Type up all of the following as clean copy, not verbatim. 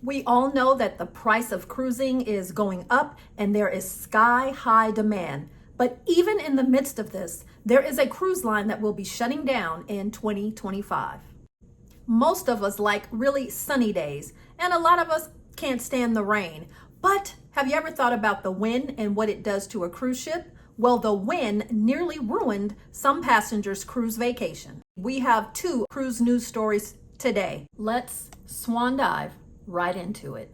We all know that the price of cruising is going up and there is sky high demand. But even in the midst of this, there is a cruise line that will be shutting down in 2025. Most of us like really sunny days, and a lot of us can't stand the rain. But have you ever thought about the wind and what it does to a cruise ship? Well, the wind nearly ruined some passengers' cruise vacation. We have two cruise news stories today. Let's swan dive right into it.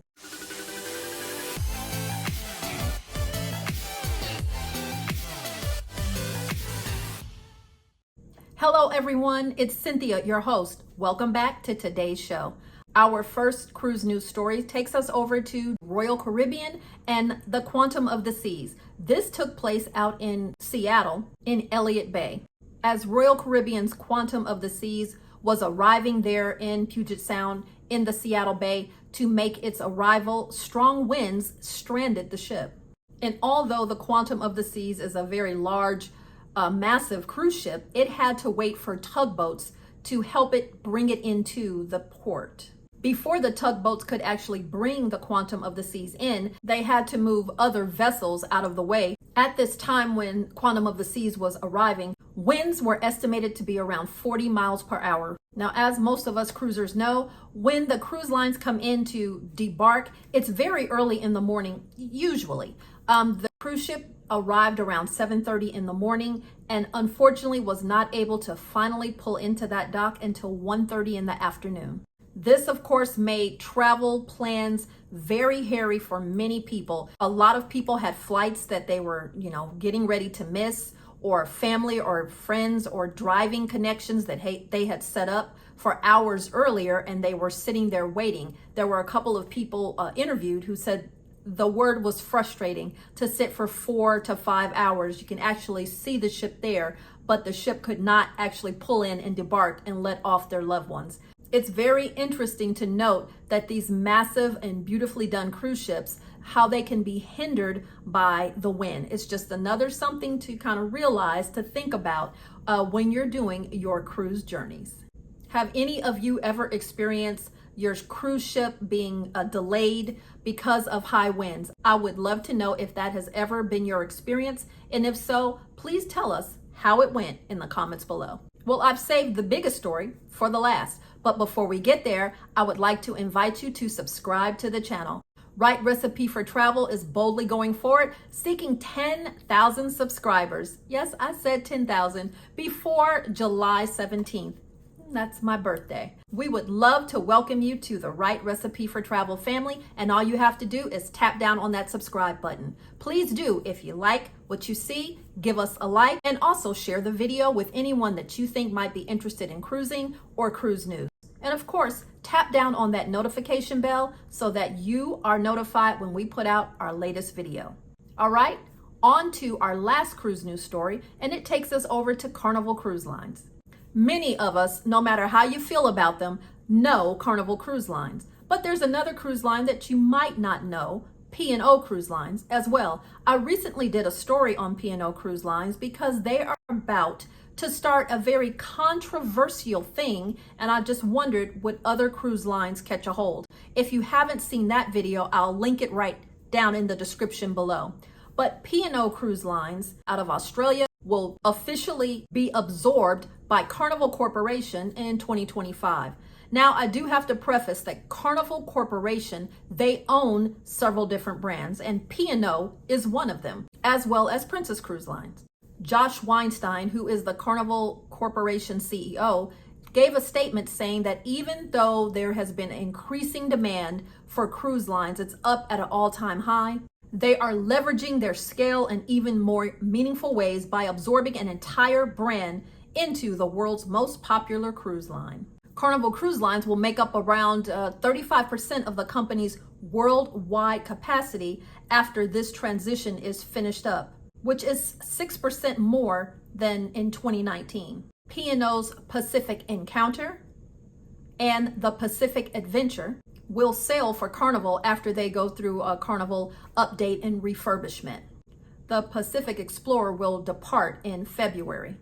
Hello everyone, it's Cynthia, your host. Welcome back to today's show. Our first cruise news story takes us over to Royal Caribbean and the Quantum of the Seas. This took place out in Seattle in Elliott Bay. As Royal Caribbean's Quantum of the Seas was arriving there in Puget Sound in the Seattle Bay to make its arrival, strong winds stranded the ship. And although the Quantum of the Seas is a very large, massive cruise ship, it had to wait for tugboats to help it bring it into the port. Before the tugboats could actually bring the Quantum of the Seas in, they had to move other vessels out of the way. At this time when Quantum of the Seas was arriving, winds were estimated to be around 40 miles per hour. Now, as most of us cruisers know, when the cruise lines come in to debark, it's very early in the morning, usually. The cruise ship arrived around 7:30 in the morning and unfortunately was not able to finally pull into that dock until 1:30 in the afternoon. This, of course, made travel plans very hairy for many people. A lot of people had flights that they were, getting ready to miss, or family or friends or driving connections that they had set up for hours earlier and they were sitting there waiting. There were a couple of people interviewed who said the word was frustrating to sit for 4 to 5 hours. You can actually see the ship there, but the ship could not actually pull in and debark and let off their loved ones. It's very interesting to note that these massive and beautifully done cruise ships, how they can be hindered by the wind. It's just another something to kind of realize, to think about when you're doing your cruise journeys. Have any of you ever experienced your cruise ship being delayed because of high winds? I would love to know if that has ever been your experience. And if so, please tell us how it went in the comments below. Well, I've saved the biggest story for the last. But before we get there, I would like to invite you to subscribe to the channel. Right Recipe for Travel is boldly going forward, seeking 10,000 subscribers. Yes, I said 10,000 before July 17th. That's my birthday. We would love to welcome you to the Right Recipe for Travel family, and all you have to do is tap down on that subscribe button. Please do, if you like what you see, give us a like, and also share the video with anyone that you think might be interested in cruising or cruise news. And of course, tap down on that notification bell so that you are notified when we put out our latest video. All right, on to our last cruise news story, and it takes us over to Carnival Cruise Lines. Many of us, no matter how you feel about them, know Carnival Cruise Lines. But there's another cruise line that you might not know, P&O Cruise Lines, as well. I recently did a story on P&O Cruise Lines because they are about to start a very controversial thing, and I just wondered, would other cruise lines catch a hold? If you haven't seen that video, I'll link it right down in the description below. But P&O Cruise Lines out of Australia will officially be absorbed by Carnival Corporation in 2025. Now, I do have to preface that Carnival Corporation, they own several different brands, and P&O is one of them, as well as Princess Cruise Lines. Josh Weinstein, who is the Carnival Corporation CEO, gave a statement saying that even though there has been increasing demand for cruise lines, it's up at an all-time high, they are leveraging their scale in even more meaningful ways by absorbing an entire brand into the world's most popular cruise line. Carnival Cruise Lines will make up around 35% of the company's worldwide capacity after this transition is finished up, which is 6% more than in 2019. P&O's Pacific Encounter and the Pacific Adventure will sail for Carnival after they go through a Carnival update and refurbishment. The Pacific Explorer will depart in February.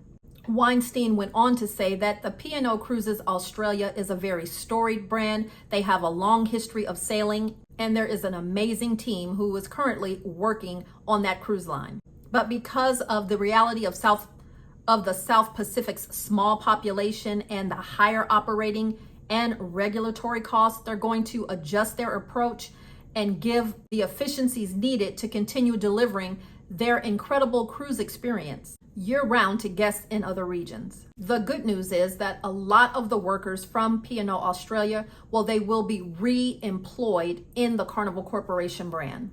Weinstein went on to say that the P&O Cruises Australia is a very storied brand. They have a long history of sailing, and there is an amazing team who is currently working on that cruise line. But because of the reality of the South Pacific's small population and the higher operating and regulatory costs, they're going to adjust their approach and give the efficiencies needed to continue delivering their incredible cruise experience year-round to guests in other regions. The good news is that a lot of the workers from P&O Australia, well, they will be re-employed in the Carnival Corporation brand.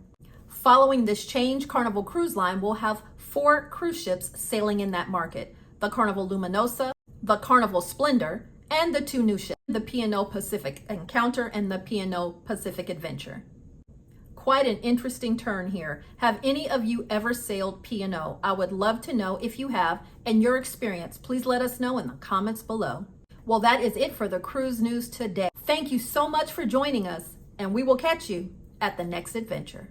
Following this change, Carnival Cruise Line will have 4 cruise ships sailing in that market: the Carnival Luminosa, the Carnival Splendor, and the 2 new ships, the P&O Pacific Encounter and the P&O Pacific Adventure. Quite an interesting turn here. Have any of you ever sailed P&O? I would love to know if you have and your experience. Please let us know in the comments below. Well, that is it for the cruise news today. Thank you so much for joining us, and we will catch you at the next adventure.